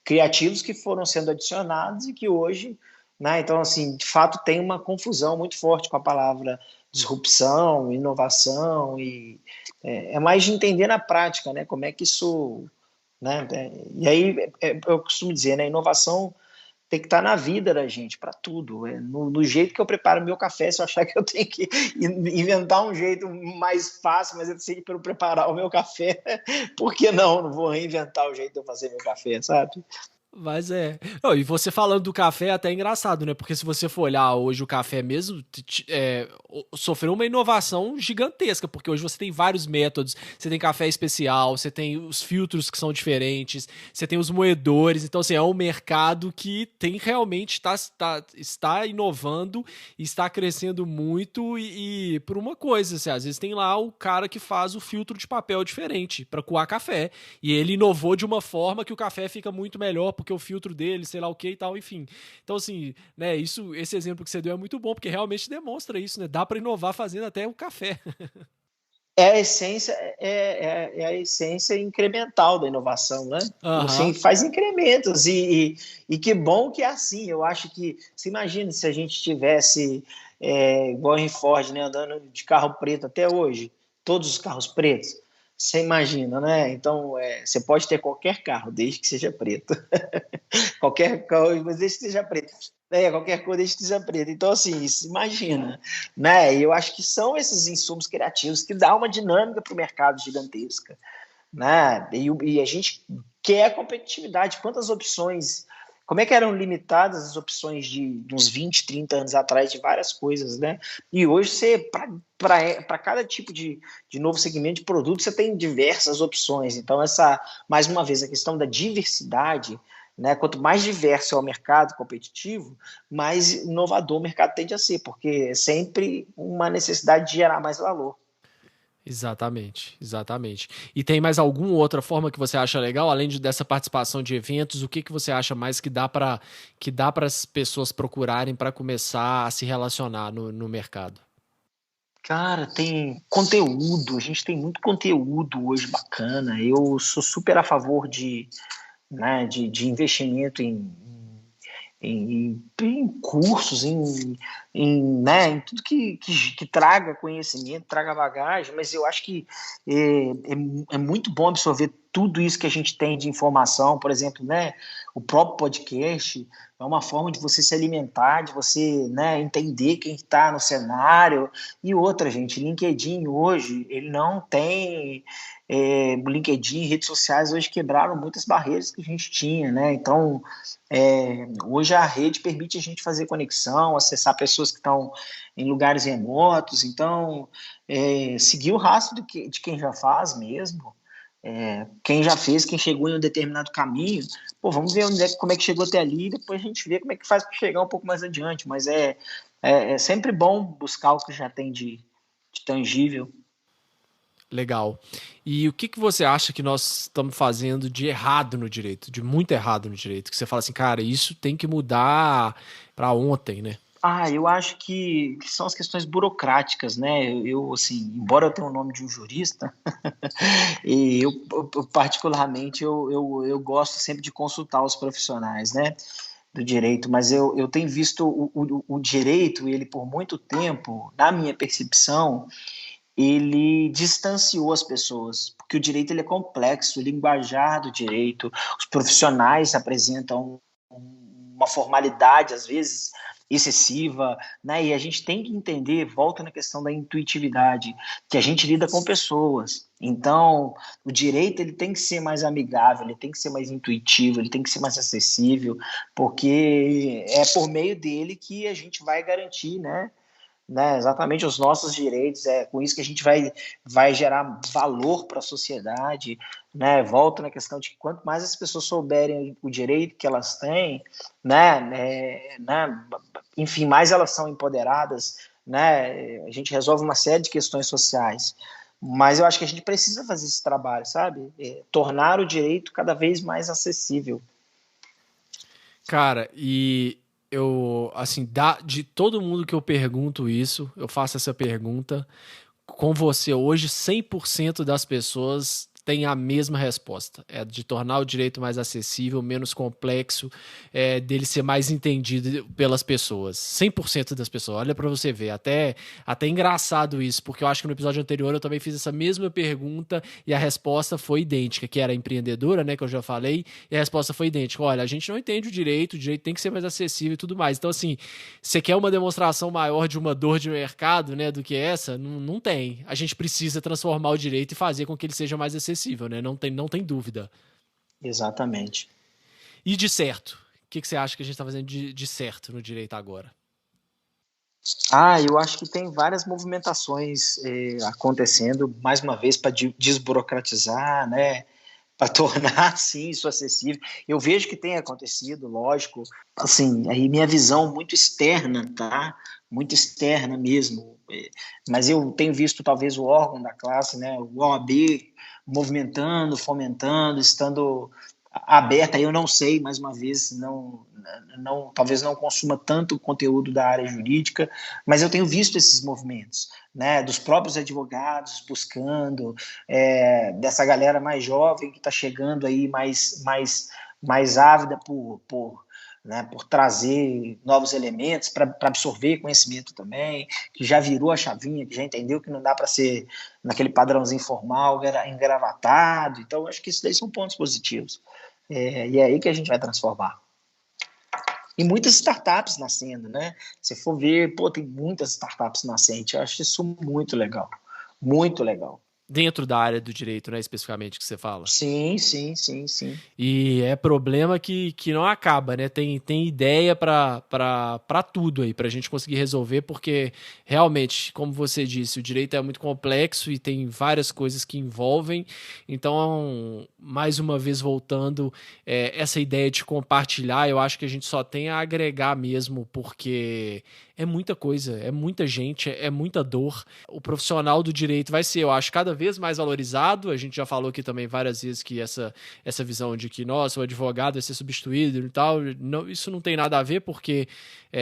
criativos que foram sendo adicionados e que hoje, né, então, assim, de fato tem uma confusão muito forte com a palavra disrupção, inovação, e é mais de entender na prática, né, como é que isso, né, e aí eu costumo dizer, né, inovação tem que estar na vida da gente, para tudo. No jeito que eu preparo meu café, se eu achar que eu tenho que inventar um jeito mais fácil, mas eu sei que para eu preparar o meu café, por que não? Não vou reinventar o jeito de eu fazer meu café, sabe? Mas Não, e você falando do café é até engraçado, né? Porque se você for olhar hoje o café mesmo, sofreu uma inovação gigantesca, porque hoje você tem vários métodos. Você tem café especial, você tem os filtros que são diferentes, você tem os moedores. Então, assim, é um mercado que tem realmente está inovando, está crescendo muito e por uma coisa, assim, às vezes tem lá o cara que faz o filtro de papel diferente para coar café. E ele inovou de uma forma que o café fica muito melhor, porque o filtro dele, sei lá o que e tal, enfim. Então, assim, né, esse exemplo que você deu é muito bom, porque realmente demonstra isso, né? Dá para inovar fazendo até o café. É a essência incremental da inovação, né? Você Aham. faz incrementos e que bom que é assim. Eu acho que, você imagina se a gente tivesse igual em Ford, né, andando de carro preto até hoje, todos os carros pretos. Você imagina, né? Então, você pode ter qualquer carro, desde que seja preto. Qualquer carro, mas desde que seja preto. Qualquer cor desde que seja preto. Então, assim, isso, imagina. Né? E eu acho que são esses insumos criativos que dão uma dinâmica para o mercado gigantesca. Né? E a gente quer a competitividade. Quantas opções como é que eram limitadas as opções de uns 20, 30 anos atrás de várias coisas, né? E hoje você, para cada tipo de novo segmento de produto, você tem diversas opções. Então, mais uma vez, a questão da diversidade, né? Quanto mais diverso é o mercado competitivo, mais inovador o mercado tende a ser, porque é sempre uma necessidade de gerar mais valor. Exatamente, exatamente. E tem mais alguma outra forma que você acha legal, além dessa participação de eventos? O que que você acha mais que dá para as pessoas procurarem para começar a se relacionar no mercado? Cara, tem conteúdo, a gente tem muito conteúdo hoje bacana. Eu sou super a favor né, de investimento em cursos, em tudo que traga conhecimento, traga bagagem, mas eu acho que é muito bom absorver tudo isso que a gente tem de informação, por exemplo, né, o próprio podcast é uma forma de você se alimentar, de você, né, entender quem está no cenário, e outra, gente, LinkedIn hoje, ele não tem, LinkedIn, redes sociais hoje quebraram muitas barreiras que a gente tinha, né, então hoje a rede permite a gente fazer conexão, acessar pessoas que estão em lugares remotos, então seguir o rastro de quem já faz mesmo, quem já fez, quem chegou em um determinado caminho, pô, vamos ver como é que chegou até ali, e depois a gente vê como é que faz para chegar um pouco mais adiante, mas é sempre bom buscar o que já tem de tangível. Legal. E o que que você acha que nós estamos fazendo de errado no direito, de muito errado no direito? Que você fala assim, cara, isso tem que mudar para ontem, né? Eu acho que são as questões burocráticas, né? Assim, embora eu tenha o nome de um jurista, e particularmente, eu gosto sempre de consultar os profissionais, né, do direito, mas eu tenho visto o direito, ele por muito tempo, na minha percepção, ele distanciou as pessoas, porque o direito ele é complexo, o linguajar do direito, os profissionais apresentam uma formalidade, às vezes, excessiva, né? E a gente tem que entender, volta na questão da intuitividade, que a gente lida com pessoas. Então, o direito ele tem que ser mais amigável, ele tem que ser mais intuitivo, ele tem que ser mais acessível, porque é por meio dele que a gente vai garantir, né, exatamente os nossos direitos, com isso que a gente vai gerar valor para a sociedade, né, volto na questão de que quanto mais as pessoas souberem o direito que elas têm, né, enfim, mais elas são empoderadas, né, a gente resolve uma série de questões sociais, mas eu acho que a gente precisa fazer esse trabalho, sabe, tornar o direito cada vez mais acessível. Cara, e eu, assim, de todo mundo que eu pergunto isso, eu faço essa pergunta, com você hoje, 100% das pessoas têm a mesma resposta. É de tornar o direito mais acessível, menos complexo, dele ser mais entendido pelas pessoas. 100% das pessoas. Olha pra você ver. Até engraçado isso, porque eu acho que no episódio anterior eu também fiz essa mesma pergunta e a resposta foi idêntica, que era empreendedora, né, que eu já falei, e a resposta foi idêntica. Olha, a gente não entende o direito tem que ser mais acessível e tudo mais. Então, assim, você quer uma demonstração maior de uma dor de mercado, né, do que essa? Não, não tem. A gente precisa transformar o direito e fazer com que ele seja mais acessível, né? Não tem dúvida. Exatamente. E de certo? O que você acha que a gente está fazendo de certo no direito agora? Eu acho que tem várias movimentações acontecendo, mais uma vez, para desburocratizar, né? Para tornar, sim, isso acessível. Eu vejo que tem acontecido, lógico, assim, aí minha visão muito externa, tá? Muito externa mesmo. Mas eu tenho visto, talvez, o órgão da classe, né? O OAB movimentando, fomentando, estando aberta. Eu não sei, mais uma vez, talvez não consuma tanto conteúdo da área jurídica, mas eu tenho visto esses movimentos, né, dos próprios advogados buscando, dessa galera mais jovem que está chegando aí mais ávida por trazer novos elementos, para absorver conhecimento também, que já virou a chavinha, que já entendeu que não dá para ser naquele padrãozinho formal, engravatado. Então, acho que isso daí são pontos positivos. E é aí que a gente vai transformar. E muitas startups nascendo, né? Se for ver, pô, tem muitas startups nascentes. Eu acho isso muito legal. Muito legal. Dentro da área do direito, né, especificamente, que você fala. Sim, sim, sim, sim. E é problema que não acaba, né? Tem ideia para tudo aí, para a gente conseguir resolver, porque realmente, como você disse, o direito é muito complexo e tem várias coisas que envolvem. Então, mais uma vez voltando, essa ideia de compartilhar, eu acho que a gente só tem a agregar mesmo, porque é muita coisa, é muita gente, é muita dor. O profissional do direito vai ser, eu acho, cada vez mais valorizado. A gente já falou aqui também várias vezes que essa visão de que, nossa, o advogado vai ser substituído e tal, não, isso não tem nada a ver, porque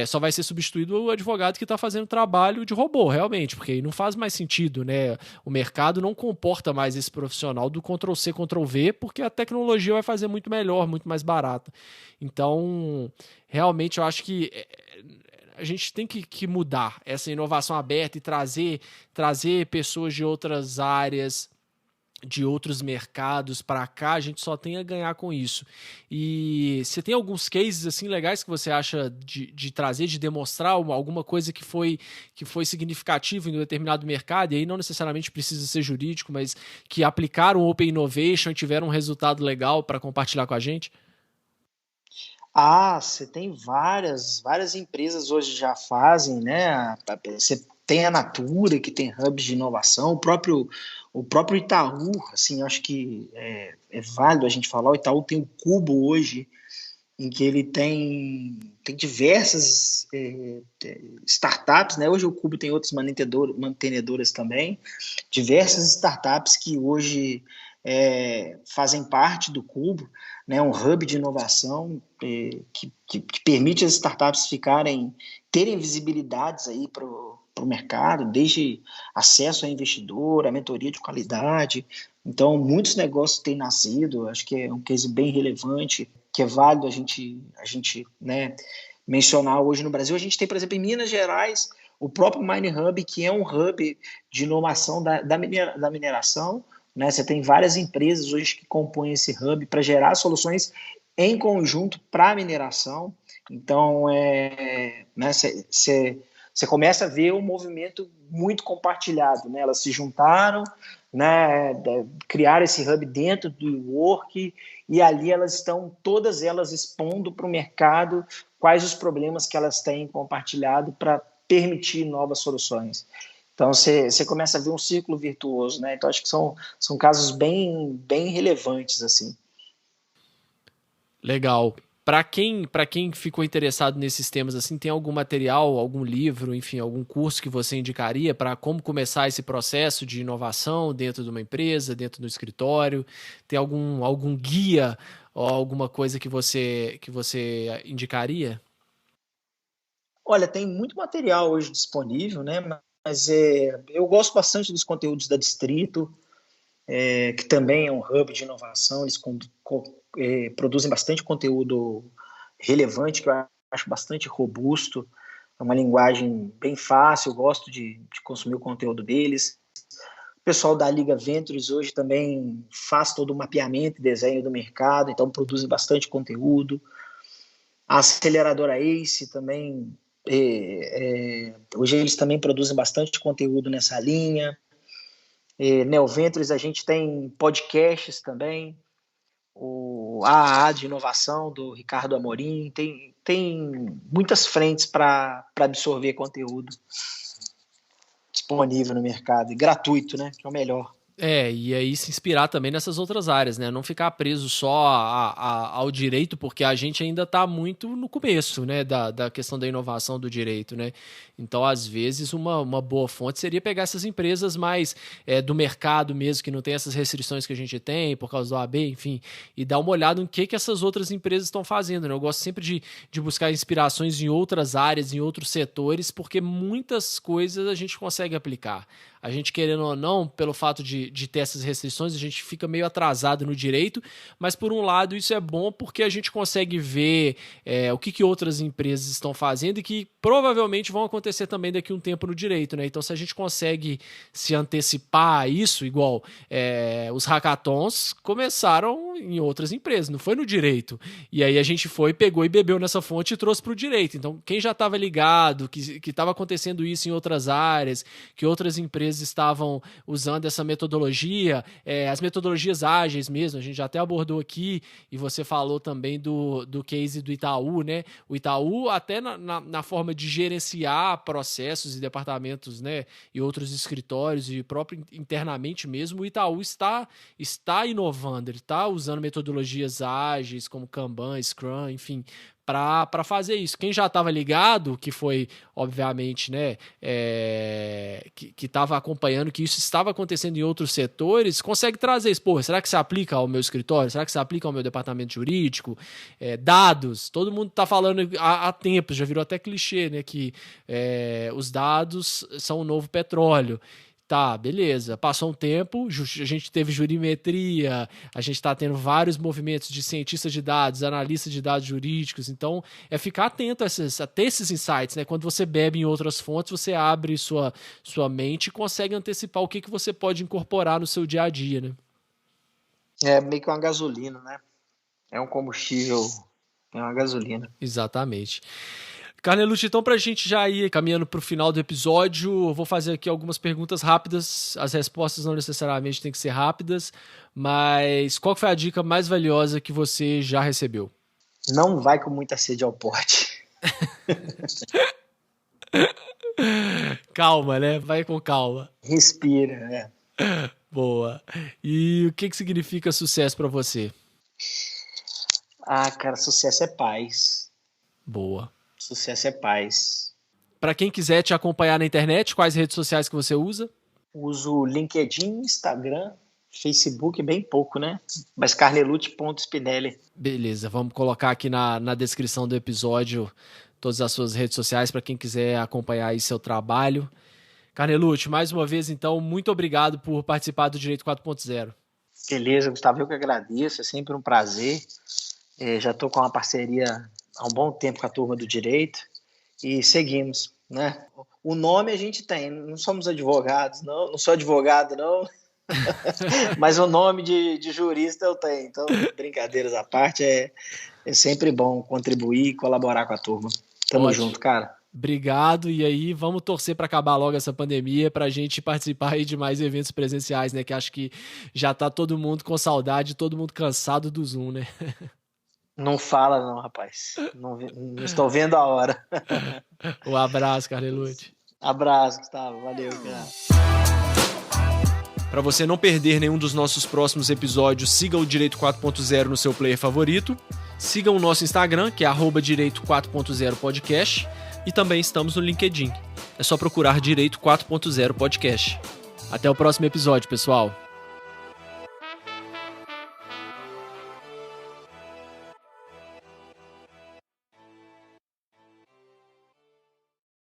só vai ser substituído o advogado que está fazendo trabalho de robô, realmente, porque aí não faz mais sentido, né? O mercado não comporta mais esse profissional do Ctrl-C, Ctrl-V, porque a tecnologia vai fazer muito melhor, muito mais barata. Então, realmente, eu acho que a gente tem que mudar essa inovação aberta e trazer pessoas de outras áreas, de outros mercados para cá. A gente só tem a ganhar com isso. E você tem alguns cases assim legais que você acha de trazer, de demonstrar alguma coisa que foi significativa em um determinado mercado, e aí não necessariamente precisa ser jurídico, mas que aplicaram o Open Innovation e tiveram um resultado legal para compartilhar com a gente? Ah, você tem várias empresas hoje já fazem, né? Você tem a Natura, que tem hubs de inovação, o próprio Itaú, assim, acho que é válido a gente falar. O Itaú tem o Cubo hoje, em que ele tem diversas startups, né? Hoje o Cubo tem outras mantenedoras também, diversas startups que hoje fazem parte do Cubo, né? Um hub de inovação que permite as startups terem visibilidades aí para o mercado, desde acesso a investidor, a mentoria de qualidade. Então, muitos negócios têm nascido, acho que é um case bem relevante, que é válido a gente né, mencionar hoje no Brasil. A gente tem, por exemplo, em Minas Gerais, o próprio Mine Hub, que é um hub de inovação da mineração, né? Você tem várias empresas hoje que compõem esse hub para gerar soluções em conjunto para a mineração. Então, né, você começa a ver um movimento muito compartilhado, né? Elas se juntaram, né, criaram esse hub dentro do Work, e ali todas elas expondo para o mercado quais os problemas que elas têm compartilhado para permitir novas soluções. Então, você começa a ver um ciclo virtuoso, né? Então, acho que são casos bem relevantes, assim. Legal. Para quem ficou interessado nesses temas assim, tem algum material, algum livro, enfim, algum curso que você indicaria para como começar esse processo de inovação dentro de uma empresa, dentro do escritório? Tem algum guia ou alguma coisa que você indicaria? Olha, tem muito material hoje disponível, né? Mas eu gosto bastante dos conteúdos da Distrito, que também é um hub de inovação. Eles produzem bastante conteúdo relevante, que eu acho bastante robusto. É uma linguagem bem fácil, eu gosto de consumir o conteúdo deles. O pessoal da Liga Ventures hoje também faz todo o mapeamento e desenho do mercado, então produzem bastante conteúdo. A aceleradora ACE também, hoje eles também produzem bastante conteúdo nessa linha. Neoventures, a gente tem podcasts também, o AAA de inovação do Ricardo Amorim, tem muitas frentes para absorver conteúdo disponível no mercado, e gratuito, né, que é o melhor. E aí se inspirar também nessas outras áreas, né? Não ficar preso só ao direito, porque a gente ainda está muito no começo, né? Da questão da inovação do direito, né? Então, às vezes, uma boa fonte seria pegar essas empresas mais do mercado mesmo, que não tem essas restrições que a gente tem, por causa do AB, enfim, e dar uma olhada no que essas outras empresas estão fazendo, né? Eu gosto sempre de buscar inspirações em outras áreas, em outros setores, porque muitas coisas a gente consegue aplicar. A gente, querendo ou não, pelo fato de ter essas restrições, a gente fica meio atrasado no direito, mas por um lado isso é bom porque a gente consegue ver o que outras empresas estão fazendo e que provavelmente vão acontecer também daqui a um tempo no direito, né? Então, se a gente consegue se antecipar a isso, igual os hackathons começaram em outras empresas, não foi no direito. E aí a gente pegou e bebeu nessa fonte e trouxe para o direito. Então, quem já estava ligado, que estava acontecendo isso em outras áreas, que outras empresas vocês estavam usando essa metodologia, as metodologias ágeis mesmo, a gente já até abordou aqui, e você falou também do case do Itaú, né? O Itaú, até na forma de gerenciar processos e departamentos, né? E outros escritórios, e próprio internamente mesmo, o Itaú está inovando, ele está usando metodologias ágeis, como Kanban, Scrum, enfim, para fazer isso. Quem já estava ligado, que foi, obviamente, né, que estava acompanhando que isso estava acontecendo em outros setores, consegue trazer isso. Pô, será que se aplica ao meu escritório? Será que se aplica ao meu departamento jurídico? Dados, todo mundo está falando há tempos, já virou até clichê, né, que os dados são o novo petróleo. Tá, beleza. Passou um tempo, a gente teve jurimetria, a gente está tendo vários movimentos de cientistas de dados, analistas de dados jurídicos, então ficar atento a ter esses insights, né? Quando você bebe em outras fontes, você abre sua mente e consegue antecipar o que você pode incorporar no seu dia a dia, né? É meio que uma gasolina, né? É um combustível, é uma gasolina. Exatamente. Carnelucci, então pra gente já ir caminhando pro final do episódio, eu vou fazer aqui algumas perguntas rápidas, as respostas não necessariamente têm que ser rápidas, mas qual foi a dica mais valiosa que você já recebeu? Não vai com muita sede ao pote. Calma, né? Vai com calma. Respira, né? Boa. E o que significa sucesso pra você? Cara, sucesso é paz. Boa. Sucesso é paz. Para quem quiser te acompanhar na internet, quais redes sociais que você usa? Uso LinkedIn, Instagram, Facebook, bem pouco, né? Mas carnelucci.spinelli. Beleza, vamos colocar aqui na descrição do episódio todas as suas redes sociais para quem quiser acompanhar aí seu trabalho. Carnelucci, mais uma vez, então, muito obrigado por participar do Direito 4.0. Beleza, Gustavo, eu que agradeço, é sempre um prazer. Já estou com uma parceria há um bom tempo com a turma do Direito e seguimos, né? O nome a gente tem, não somos advogados, não sou advogado, não, mas o nome de jurista eu tenho, então, brincadeiras à parte, é sempre bom contribuir e colaborar com a turma. Tamo junto, cara. Obrigado, e aí vamos torcer para acabar logo essa pandemia, para a gente participar aí de mais eventos presenciais, né? Que acho que já tá todo mundo com saudade, todo mundo cansado do Zoom, né? Não fala não, rapaz. Não estou vendo a hora. Um abraço, Carnelucci. Abraço, Gustavo. Valeu, cara. Para você não perder nenhum dos nossos próximos episódios, siga o Direito 4.0 no seu player favorito. Siga o nosso Instagram, que é @Direito 4.0 Podcast. E também estamos no LinkedIn. É só procurar Direito 4.0 Podcast. Até o próximo episódio, pessoal.